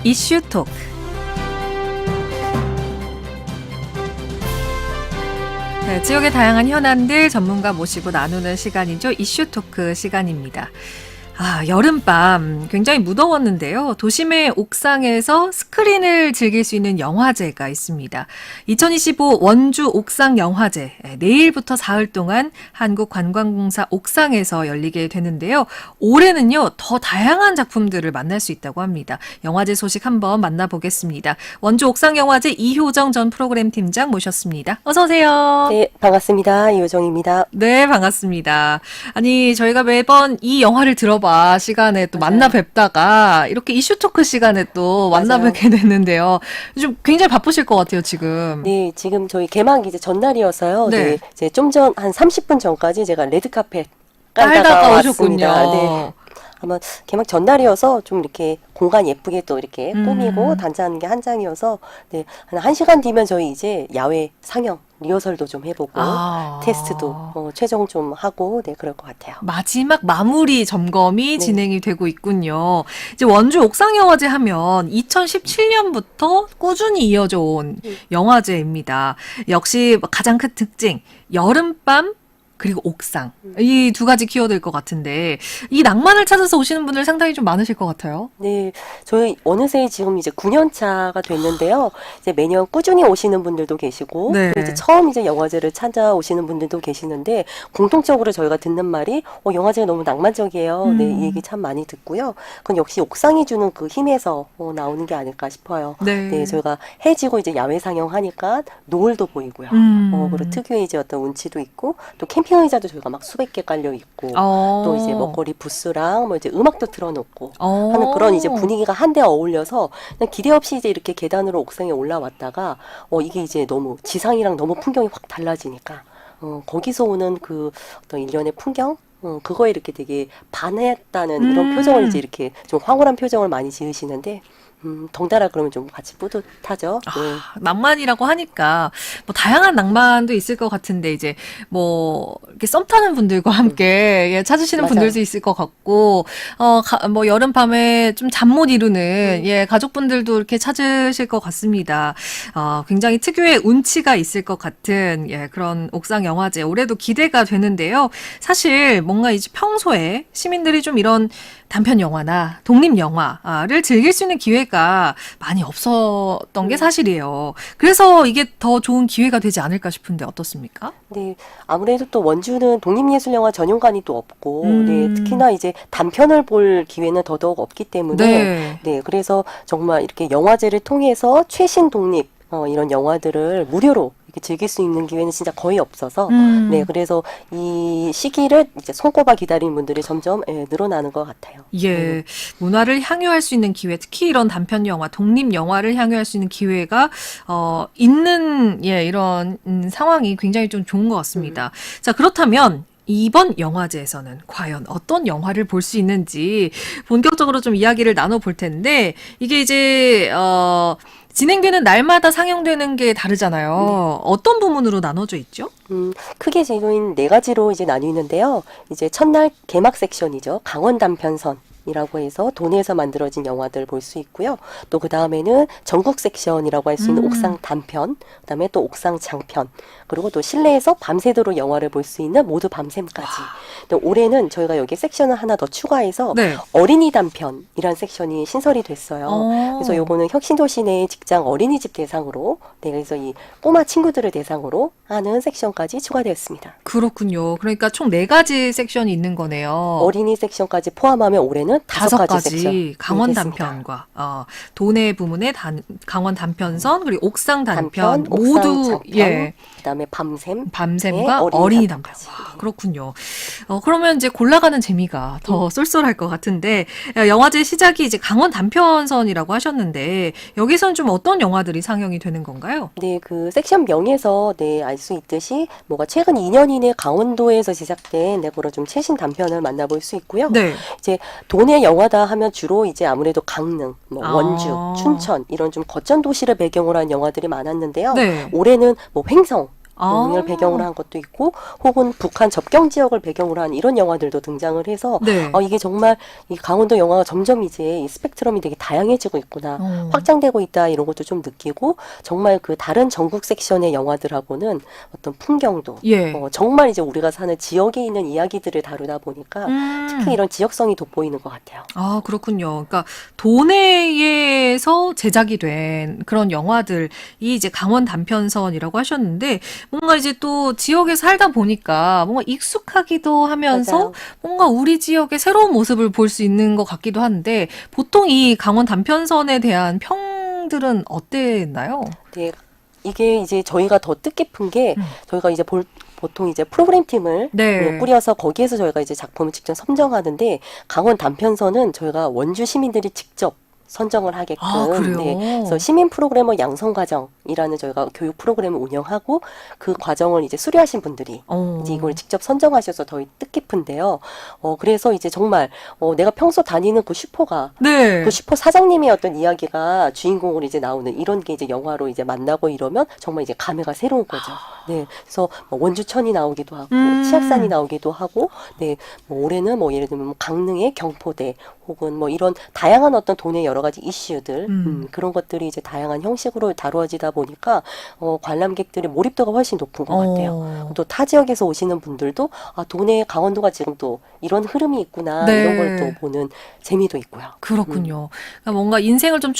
이슈 토크. 네, 지역의 다양한 현안들 전문가 모시고 나누는 시간이죠. 이슈 토크 시간입니다. 여름밤 굉장히 무더웠는데요. 도심의 옥상에서 스크린을 즐길 수 있는 영화제가 있습니다. 2025 원주 옥상 영화제, 내일부터 사흘 동안 한국관광공사 옥상에서 열리게 되는데요. 올해는요, 더 다양한 작품들을 만날 수 있다고 합니다. 영화제 소식 한번 만나보겠습니다. 원주 옥상 영화제 이효정 전 프로그램 팀장 모셨습니다. 어서 오세요. 네, 반갑습니다. 이효정입니다. 네, 반갑습니다. 아니, 저희가 매번 이 영화를 들어봐 시간에 또 만나 뵙다가 이렇게 이슈 토크 시간에 또 만나 뵙게 됐는데요. 요즘 굉장히 바쁘실 것 같아요, 지금. 네, 지금 저희 개막 이제 전날이어서요. 네. 네, 이제 좀 전 한 30분 전까지 제가 레드카펫 깔다가 왔습니다. 오셨군요. 네. 아마 개막 전날이어서 좀 이렇게 공간 예쁘게 또 이렇게 꾸미고 단장하는 게 한 장이어서 네, 한 1시간 뒤면 저희 이제 야외 상영 리허설도 좀 해보고 테스트도 최종 좀 하고 네, 그럴 것 같아요. 마지막 마무리 점검이 진행이 되고 있군요. 이제 원주 옥상영화제 하면 2017년부터 꾸준히 이어져 온 영화제입니다. 역시 가장 큰 특징, 여름밤 그리고 옥상. 이 두 가지 키워드일 것 같은데 이 낭만을 찾아서 오시는 분들 상당히 좀 많으실 것 같아요. 네, 저희 어느새 지금 이제 9년 차가 됐는데요. 이제 매년 꾸준히 오시는 분들도 계시고, 네. 또 이제 처음 이제 영화제를 찾아오시는 분들도 계시는데, 공통적으로 저희가 듣는 말이, 영화제가 너무 낭만적이에요. 네, 이 얘기 참 많이 듣고요. 그건 역시 옥상이 주는 그 힘에서 나오는 게 아닐까 싶어요. 네. 저희가 해지고 이제 야외 상영하니까 노을도 보이고요. 그리고 특유의 이제 어떤 운치도 있고, 또 캠핑 의자도 저희가 막 수백 개 깔려 있고, 또 이제 먹거리 부스랑 뭐 이제 음악도 틀어놓고 하는 그런 이제 분위기가 한데 어울려서 그냥 기대 없이 이제 이렇게 계단으로 옥상에 올라왔다가 이게 이제 너무 지상이랑 너무 풍경이 확 달라지니까 거기서 오는 그 어떤 일련의 풍경 그거에 이렇게 되게 반했다는 이런 표정을 이제 이렇게 좀 황홀한 표정을 많이 지으시는데 덩달아 그러면 좀 같이 뿌듯하죠. 네. 낭만이라고 하니까 뭐 다양한 낭만도 있을 것 같은데 이제 뭐 이렇게 썸 타는 분들과 함께 찾으시는 맞아요. 분들도 있을 것 같고 뭐 여름 밤에 좀 잠 못 이루는 가족분들도 이렇게 찾으실 것 같습니다. 굉장히 특유의 운치가 있을 것 같은 그런 옥상 영화제 올해도 기대가 되는데요. 사실 뭔가 이제 평소에 시민들이 좀 이런 단편 영화나 독립 영화를 즐길 수 있는 기회가 많이 없었던 게 사실이에요. 그래서 이게 더 좋은 기회가 되지 않을까 싶은데 어떻습니까? 네, 아무래도 또 원주는 독립예술영화 전용관이 또 없고, 네, 특히나 이제 단편을 볼 기회는 더더욱 없기 때문에, 네, 그래서 정말 이렇게 영화제를 통해서 최신 독립, 이런 영화들을 무료로 이렇게 즐길 수 있는 기회는 진짜 거의 없어서, 네, 그래서 이 시기를 이제 손꼽아 기다리는 분들이 점점 늘어나는 것 같아요. 문화를 향유할 수 있는 기회, 특히 이런 단편 영화, 독립 영화를 향유할 수 있는 기회가 있는 이런 상황이 굉장히 좀 좋은 것 같습니다. 자, 그렇다면 이번 영화제에서는 과연 어떤 영화를 볼 수 있는지 본격적으로 좀 이야기를 나눠볼 텐데 이게 이제 진행되는 날마다 상영되는 게 다르잖아요. 어떤 부문으로 나눠져 있죠? 크게 제도인 4가지로 이제 나뉘는데요. 이제 첫날 개막 섹션이죠. 강원 단편선. 이라고 해서 도내에서 만들어진 영화들 볼 수 있고요. 또 그 다음에는 전국 섹션이라고 할 수 있는 옥상 단편, 그 다음에 또 옥상 장편, 그리고 또 실내에서 밤새도록 영화를 볼 수 있는 모두 밤샘까지. 또 올해는 저희가 여기 섹션을 하나 더 추가해서 어린이 단편이란 섹션이 신설이 됐어요. 그래서 요거는 혁신도시 내 직장 어린이집 대상으로, 네, 그래서 이 꼬마 친구들을 대상으로 하는 섹션까지 추가되었습니다. 그렇군요. 그러니까 총 4가지 섹션이 있는 거네요. 어린이 섹션까지 포함하면 올해는 5가지 섹션. 강원 단편과 도내 부문의 강원 단편선 그리고 옥상 단편 모두 그다음에 밤샘과 어린이 단편. 그렇군요. 그러면 이제 골라가는 재미가 더 쏠쏠할 것 같은데 영화제 시작이 이제 강원 단편선이라고 하셨는데 여기서는 좀 어떤 영화들이 상영이 되는 건가요? 네, 그 섹션 명에서 알 수 있듯이 뭐가 최근 2년 이내 강원도에서 제작된 그런 좀 최신 단편을 만나볼 수 있고요. 이제 도내 영화다 하면 주로 이제 아무래도 강릉, 원주, 춘천 이런 좀 거점 도시를 배경으로 한 영화들이 많았는데요. 올해는 뭐 횡성 을 배경으로 한 것도 있고 혹은 북한 접경 지역을 배경으로 한 이런 영화들도 등장을 해서 네. 이게 정말 이 강원도 영화가 점점 이제 이 스펙트럼이 되게 다양해지고 있구나 확장되고 있다 이런 것도 좀 느끼고 정말 그 다른 전국 섹션의 영화들하고는 어떤 풍경도 예. 정말 이제 우리가 사는 지역에 있는 이야기들을 다루다 보니까 특히 이런 지역성이 돋보이는 것 같아요. 아, 그렇군요. 그러니까 도내에서 제작이 된 그런 영화들이 이제 강원 단편선이라고 하셨는데 뭔가 이제 또 지역에 살다 보니까 뭔가 익숙하기도 하면서 맞아요. 뭔가 우리 지역의 새로운 모습을 볼 수 있는 것 같기도 한데 보통 이 강원 단편선에 대한 평들은 어땠나요? 네, 이게 이제 저희가 더 뜻깊은 게 저희가 이제 보통 이제 프로그램 팀을 네. 꾸려서 거기에서 저희가 이제 작품을 직접 선정하는데 강원 단편선은 저희가 원주 시민들이 직접 선정을 하게끔 아, 그래요? 그래서 시민 프로그래머 양성 과정이라는 저희가 교육 프로그램을 운영하고 그 과정을 이제 수료하신 분들이 이제 이걸 직접 선정하셔서 더 뜻깊은데요. 그래서 이제 정말 내가 평소 다니는 그 슈퍼가 네. 그 슈퍼 사장님의 어떤 이야기가 주인공으로 이제 나오는 이런 게 이제 영화로 이제 만나고 이러면 정말 이제 감회가 새로운 거죠. 네, 그래서 뭐 원주천이 나오기도 하고 치악산이 나오기도 하고, 네, 뭐 올해는 뭐 예를 들면 뭐 강릉의 경포대 혹은 뭐 이런 다양한 어떤 도내 여러 가지 이슈들 그런 것들이 이제 다양한 형식으로 다루어지다 보니까 관람객들의 몰입도가 훨씬 높은 것 같아요. 또 타 지역에서 오시는 분들도 도내 강원도가 지금 또 이런 흐름이 있구나 네. 이런 걸 또 보는 재미도 있고요. 그렇군요. 그러니까 뭔가 인생을 좀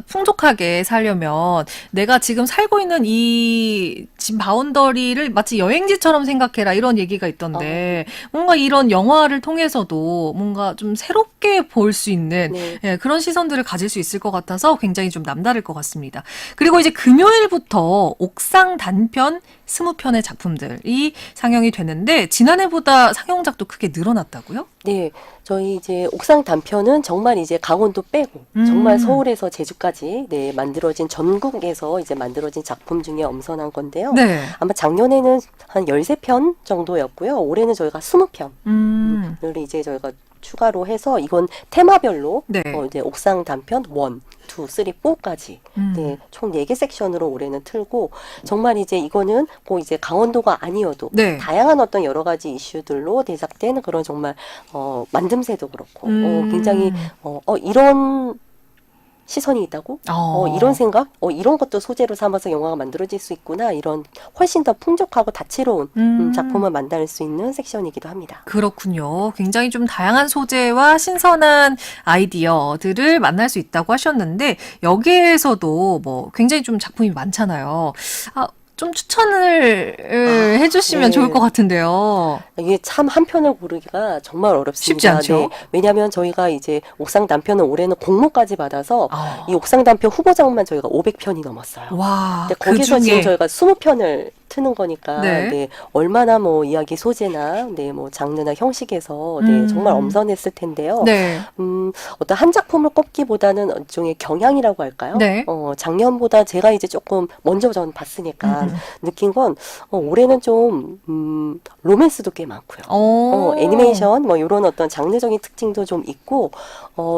풍족하게 살려면 내가 지금 살고 있는 이 집 바운더리를 마치 여행지처럼 생각해라 이런 얘기가 있던데 뭔가 이런 영화를 통해서도 뭔가 좀 새롭게 볼 수 있는 네. 예, 그런 시선들을 가질 수 있을 것 같아서 굉장히 좀 남다를 것 같습니다. 그리고 이제 금요일부터 옥상 단편 20편의 작품들이 상영이 되는데 지난해보다 상영작도 크게 늘어났다고요? 네, 저희 이제 옥상 단편은 정말 이제 강원도 빼고 정말 서울에서 제주까지 네, 만들어진 전국에서 이제 만들어진 작품 중에 엄선한 건데요. 네. 아마 작년에는 한 13편 정도였고요. 올해는 저희가 20편을 이제 저희가 추가로 해서 이건 테마별로 네. 이제 옥상 단편 1, 2, 3, 4까지 네, 총 4개 섹션으로 올해는 틀고 정말 이제 이거는 꼭 이제 강원도가 아니어도 네. 다양한 어떤 여러 가지 이슈들로 대작된 그런 정말 만듦새도 그렇고 굉장히 이런 시선이 있다고? 이런 생각? 이런 것도 소재로 삼아서 영화가 만들어질 수 있구나. 이런 훨씬 더 풍족하고 다채로운 작품을 만들 수 있는 섹션이기도 합니다. 그렇군요. 굉장히 좀 다양한 소재와 신선한 아이디어들을 만날 수 있다고 하셨는데 여기에서도 뭐 굉장히 좀 작품이 많잖아요. 좀 추천을 해주시면 네. 좋을 것 같은데요. 이게 참 한 편을 고르기가 정말 어렵습니다. 쉽지 않죠. 네, 왜냐하면 저희가 이제 옥상 단편은 올해는 공모까지 받아서 이 옥상 단편 후보작만 저희가 500편이 넘었어요. 와, 근데 거기서 지금 저희가 20편을 트는 거니까 네. 네, 얼마나 뭐 이야기 소재나 네, 뭐 장르나 형식에서 네, 정말 엄선했을 텐데요. 네. 어떤 한 작품을 꼽기보다는 일종의 경향이라고 할까요? 네. 작년보다 제가 이제 조금 먼저 전 봤으니까 느낀 건 올해는 좀 로맨스도 꽤 많고요. 애니메이션 뭐 이런 어떤 장르적인 특징도 좀 있고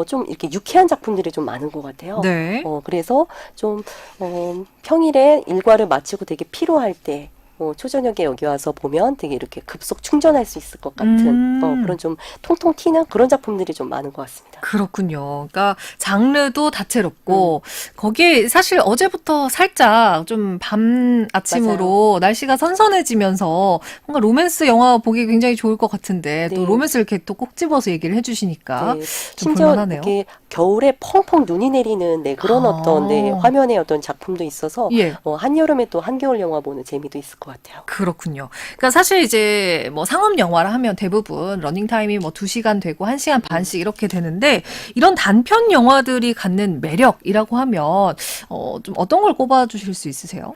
좀 이렇게 유쾌한 작품들이 좀 많은 것 같아요. 네. 그래서 좀 평일에 일과를 마치고 되게 피로할 때 초저녁에 여기 와서 보면 되게 이렇게 급속 충전할 수 있을 것 같은 그런 좀 통통 튀는 그런 작품들이 좀 많은 것 같습니다. 그렇군요. 그러니까 장르도 다채롭고 거기에 사실 어제부터 살짝 좀 밤 아침으로 날씨가 선선해지면서 뭔가 로맨스 영화 보기 굉장히 좋을 것 같은데 또 네. 로맨스를 이렇게 또 꼭 집어서 얘기를 해주시니까 네, 좀 심지어 볼만하네요. 이렇게 겨울에 펑펑 눈이 내리는 그런 어떤 화면의 어떤 작품도 있어서 예. 한여름에 또 한겨울 영화 보는 재미도 있을 것 같아요. 그렇군요. 그러니까 사실 이제 뭐 상업 영화라 하면 대부분 러닝 타임이 뭐 2시간 되고 1시간 반씩 이렇게 되는데 이런 단편 영화들이 갖는 매력이라고 하면 좀 어떤 걸 꼽아 주실 수 있으세요?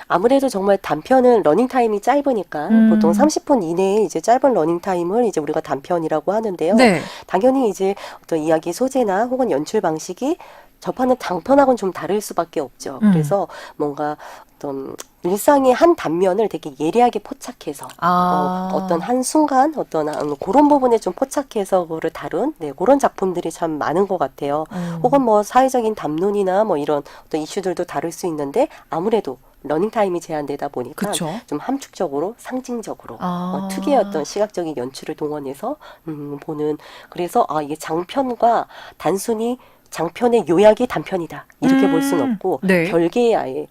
아무래도 정말 단편은 러닝 타임이 짧으니까 보통 30분 이내에 이제 짧은 러닝 타임을 이제 우리가 단편이라고 하는데요. 네. 당연히 이제 어떤 이야기 소재나 혹은 연출 방식이 접하는 장편하고는 좀 다를 수밖에 없죠. 그래서 뭔가 어떤 일상의 한 단면을 되게 예리하게 포착해서 어떤 한 순간 어떤 그런 부분에 좀 포착해서 그거를 다룬 그런 작품들이 참 많은 것 같아요. 혹은 뭐 사회적인 담론이나 뭐 이런 어떤 이슈들도 다룰 수 있는데 아무래도 러닝 타임이 제한되다 보니까 그쵸. 좀 함축적으로 상징적으로 아. 특유의 어떤 시각적인 연출을 동원해서 보는 그래서 이게 장편과 단순히 장편의 요약이 단편이다 이렇게 볼 수는 없고 네. 별개의 아예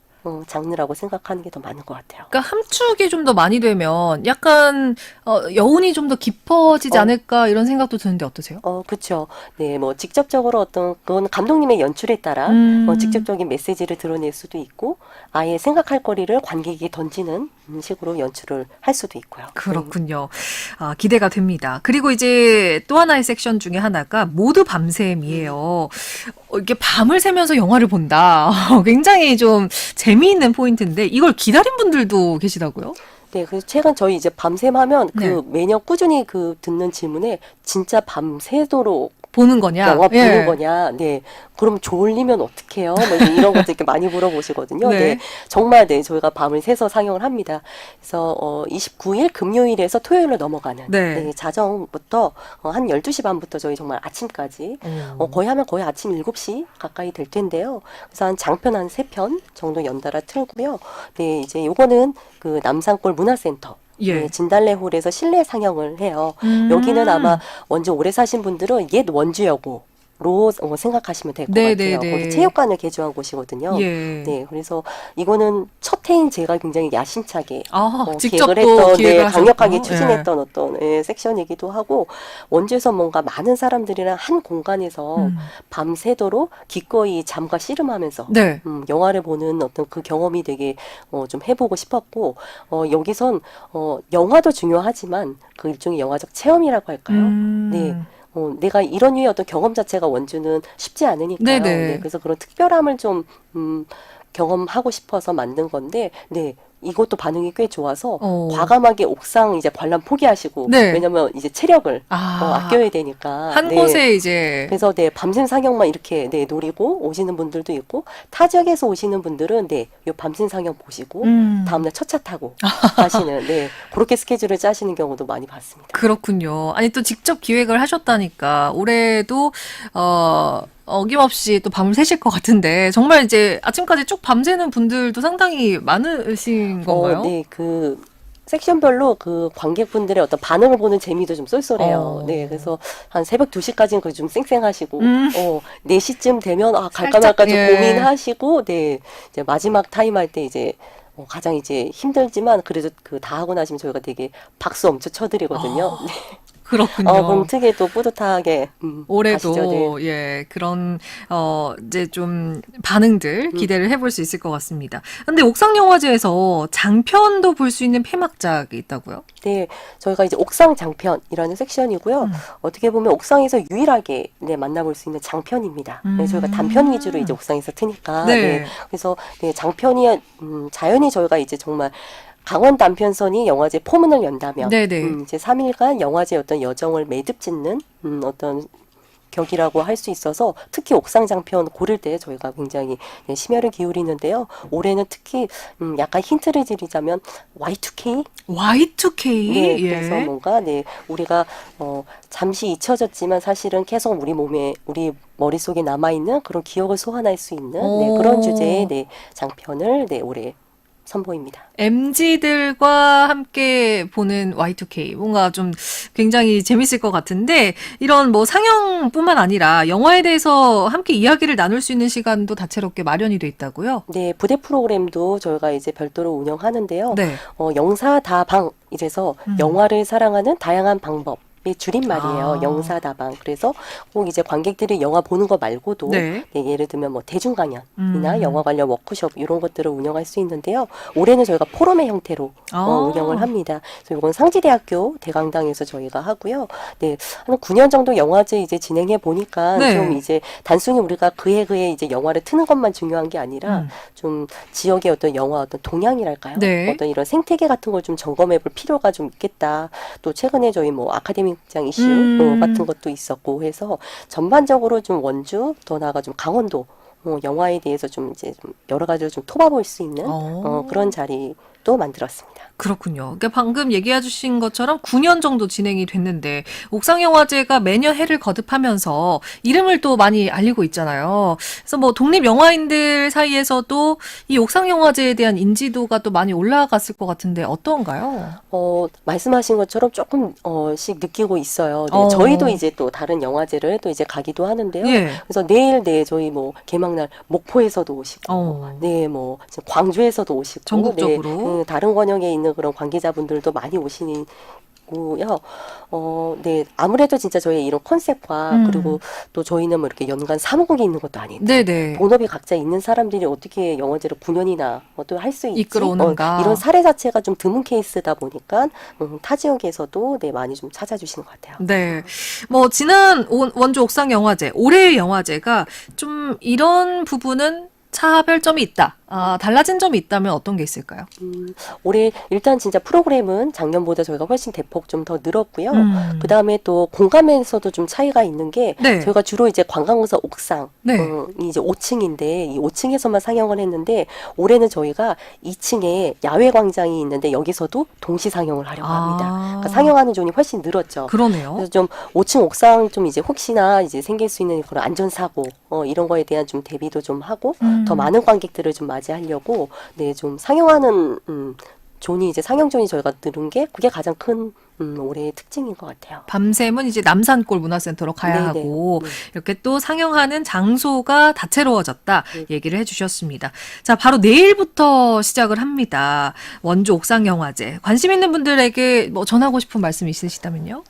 장르라고 생각하는 게 더 많은 것 같아요. 그러니까 함축이 좀 더 많이 되면 약간 여운이 좀 더 깊어지지 않을까 이런 생각도 드는데 어떠세요? 그렇죠. 네, 뭐 직접적으로 어떤 그건 감독님의 연출에 따라 직접적인 메시지를 드러낼 수도 있고 아예 생각할 거리를 관객에게 던지는 식으로 연출을 할 수도 있고요. 그렇군요. 기대가 됩니다. 그리고 이제 또 하나의 섹션 중에 하나가 모두 밤샘이에요. 이게 밤을 새면서 영화를 본다. 굉장히 좀 재미있는 포인트인데 이걸 기다린 분들도 계시다고요? 네, 그래서 최근 저희 이제 밤샘 하면 네. 매년 꾸준히 듣는 질문에 진짜 밤새도록 보는 거냐? 영화 보는 예. 거냐? 네. 그럼 졸리면 어떡해요? 뭐 이제 이런 것들 이렇게 많이 물어보시거든요. 네. 네. 정말 네, 저희가 밤을 새서 상영을 합니다. 그래서 29일 금요일에서 토요일로 넘어가는 네. 자정부터 한 12시 반부터 저희 정말 아침까지 거의 하면 거의 아침 7시 가까이 될 텐데요. 그래서 한 장편 한 3편 정도 연달아 틀고요. 네, 이제 요거는 그 남산골 문화센터 예. 네, 진달래홀에서 실내 상영을 해요. 여기는 아마 원주 오래 사신 분들은 옛 원주여고로 생각하시면 될 것 네, 같아요. 네, 네. 거기 체육관을 개조한 곳이거든요. 예. 네, 그래서 이거는 첫 해인 제가 굉장히 야심차게 직접 기획을 또 했던, 기획을 하셨고. 강력하게 추진했던 어떤 섹션이기도 하고 원주에서 뭔가 많은 사람들이랑 한 공간에서 밤새도록 기꺼이 잠과 씨름하면서 네. 영화를 보는 어떤 그 경험이 되게 좀 해보고 싶었고 여기선 영화도 중요하지만 그 일종의 영화적 체험이라고 할까요? 네. 내가 이런 류의 어떤 경험 자체가 원주는 쉽지 않으니까요. 네네. 네, 그래서 그런 특별함을 좀 경험하고 싶어서 만든 건데, 네. 이것도 반응이 꽤 좋아서 과감하게 옥상 이제 관람 포기하시고 네. 왜냐면 이제 체력을 아껴야 되니까 한 네. 곳에 이제 그래서 네 밤샘 상영만 이렇게 노리고 오시는 분들도 있고 타 지역에서 오시는 분들은 요 밤샘 상영 보시고 다음날 첫차 타고 가시는 그렇게 스케줄을 짜시는 경우도 많이 봤습니다. 그렇군요. 아니 또 직접 기획을 하셨다니까 올해도 어김없이 또 밤을 새실 것 같은데 정말 이제 아침까지 쭉 밤새는 분들도 상당히 많으신 건가요? 네, 그 섹션별로 그 관객분들의 어떤 반응을 보는 재미도 좀 쏠쏠해요. 네, 그래서 한 새벽 2시까지는 그 좀 쌩쌩하시고, 4시쯤 되면 갈까 살짝, 말까 좀 예. 고민하시고, 네, 이제 마지막 타임 할 때 이제 가장 이제 힘들지만 그래도 다 하고 나시면 저희가 되게 박수 엄청 쳐드리거든요. 네. 그렇군요. 그럼 특히 또 뿌듯하게 올해도 가시죠. 네. 예 그런 이제 좀 반응들 기대를 해볼 수 있을 것 같습니다. 근데 옥상 영화제에서 장편도 볼 수 있는 폐막작이 있다고요? 네, 저희가 이제 옥상 장편이라는 섹션이고요. 어떻게 보면 옥상에서 유일하게 만나볼 수 있는 장편입니다. 네, 저희가 단편 위주로 이제 옥상에서 트니까. 네. 네, 그래서 장편이 자연히 저희가 이제 정말 강원 단편선이 영화제 포문을 연다면 네네. 이제 3일간 영화제 어떤 여정을 매듭 짓는 어떤 격이라고 할 수 있어서 특히 옥상 장편 고를 때 저희가 굉장히 심혈을 기울이는데요. 올해는 특히 약간 힌트를 드리자면 Y2K Y2K. 네, 예. 그래서 뭔가 우리가 잠시 잊혀졌지만 사실은 계속 우리 머릿속에 남아 있는 그런 기억을 소환할 수 있는 그런 주제의 장편을 올해 선보입니다. MZ들과 함께 보는 Y2K 뭔가 좀 굉장히 재밌을 것 같은데 이런 뭐 상영뿐만 아니라 영화에 대해서 함께 이야기를 나눌 수 있는 시간도 다채롭게 마련이 돼 있다고요? 네, 부대 프로그램도 저희가 이제 별도로 운영하는데요. 네. 영사다방 이래서 영화를 사랑하는 다양한 방법 줄임말이에요. 영사다방. 그래서 꼭 이제 관객들이 영화 보는 거 말고도 네. 예를 들면 뭐 대중 강연이나 영화 관련 워크숍 이런 것들을 운영할 수 있는데요. 올해는 저희가 포럼의 형태로 운영을 합니다. 그래서 이건 상지대학교 대강당에서 저희가 하고요. 네, 한 9년 정도 영화제 이제 진행해 보니까 네. 좀 이제 단순히 우리가 그해 이제 영화를 트는 것만 중요한 게 아니라 좀 지역의 어떤 영화 어떤 동향이랄까요? 네. 어떤 이런 생태계 같은 걸 좀 점검해 볼 필요가 좀 있겠다. 또 최근에 저희 뭐 아카데믹 극장 이슈 같은 것도 있었고 해서 전반적으로 좀 원주 더 나아가 좀 강원도 영화에 대해서 좀 이제 좀 여러 가지로 좀 토봐볼 수 있는 그런 자리도 콘셉트도 만들었습니다. 그렇군요. 그러니까 방금 얘기해 주신 것처럼 9년 정도 진행이 됐는데 옥상영화제가 매년 해를 거듭하면서 이름을 또 많이 알리고 있잖아요. 그래서 뭐 독립 영화인들 사이에서도 이 옥상영화제에 대한 인지도가 또 많이 올라갔을 것 같은데 어떤가요? 말씀하신 것처럼 조금씩 느끼고 있어요. 네, 어. 저희도 이제 또 다른 영화제를 또 이제 가기도 하는데요. 예. 그래서 내일 저희 뭐 개막날 목포에서도 오시고, 어. 네, 뭐 지금 광주에서도 오시고, 전국적으로? 네, 다른 권역에 있는 그런 관계자분들도 많이 오시는. 고요. 네, 아무래도 진짜 저희 이런 컨셉과 그리고 또 저희는 뭐 이렇게 연간 사무국이 있는 것도 아닌데 네네. 본업이 각자 있는 사람들이 어떻게 영화제를 9년이나 또 할 수 있지? 이끌어오는가. 이런 사례 자체가 좀 드문 케이스다 보니까 타 지역에서도 네, 많이 좀 찾아주시는 것 같아요. 네. 뭐, 지난 원주 옥상영화제, 올해의 영화제가 좀 이런 부분은 차별점이 있다. 달라진 점이 있다면 어떤 게 있을까요? 올해 일단 진짜 프로그램은 작년보다 저희가 훨씬 대폭 좀 더 늘었고요. 음. 그 다음에 또 공간에서도 좀 차이가 있는 게 네. 저희가 주로 이제 관광공사 옥상 네. 이제 5층인데 이 5층에서만 상영을 했는데 올해는 저희가 2층에 야외 광장이 있는데 여기서도 동시 상영을 하려고 합니다. 그러니까 상영하는 존이 훨씬 늘었죠. 그러네요. 그래서 좀 5층 옥상 좀 이제 혹시나 이제 생길 수 있는 그런 안전사고 이런 거에 대한 좀 대비도 좀 하고 더 많은 관객들을 좀 맞이하려고 네, 좀 상영하는 존이 이제 상영존이 저희가 늘은 게 그게 가장 큰 올해의 특징인 것 같아요. 밤샘은 이제 남산골 문화센터로 가야 네네. 하고 네. 이렇게 또 상영하는 장소가 다채로워졌다 네. 얘기를 해주셨습니다. 자, 바로 내일부터 시작을 합니다. 원주 옥상영화제. 관심 있는 분들에게 뭐 전하고 싶은 말씀 있으시다면요?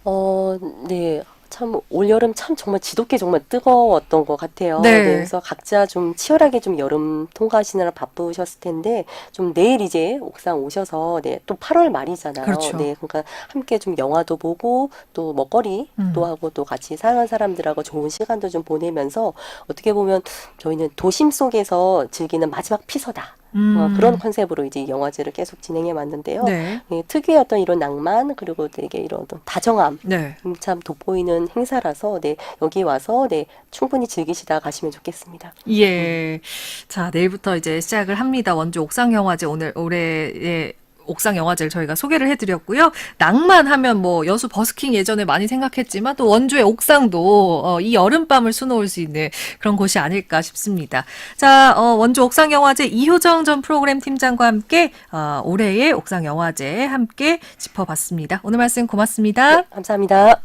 네. 참 올여름 참 정말 지독게 정말 뜨거웠던 것 같아요. 네. 그래서 각자 좀 치열하게 좀 여름 통과하시느라 바쁘셨을 텐데 좀 내일 이제 옥상 오셔서 네, 또 8월 말이잖아요. 그렇죠. 네, 그러니까 함께 좀 영화도 보고 또 먹거리도 하고 또 같이 사랑하는 사람들하고 좋은 시간도 좀 보내면서 어떻게 보면 저희는 도심 속에서 즐기는 마지막 피서다. 그런 컨셉으로 이제 영화제를 계속 진행해 왔는데요. 네. 네, 특유의 어떤 이런 낭만 그리고 되게 이런 어떤 다정함 네. 참 돋보이는 행사라서 네, 여기 와서 네, 충분히 즐기시다 가시면 좋겠습니다. 예. 자, 내일부터 이제 시작을 합니다. 원주 옥상영화제 오늘 올해의 옥상영화제를 저희가 소개를 해드렸고요. 낭만하면 뭐 여수 버스킹 예전에 많이 생각했지만 또 원주의 옥상도 이 여름밤을 수놓을 수 있는 그런 곳이 아닐까 싶습니다. 자, 원주 옥상영화제 이효정 전 프로그램 팀장과 함께 올해의 옥상영화제 함께 짚어봤습니다. 오늘 말씀 고맙습니다. 감사합니다.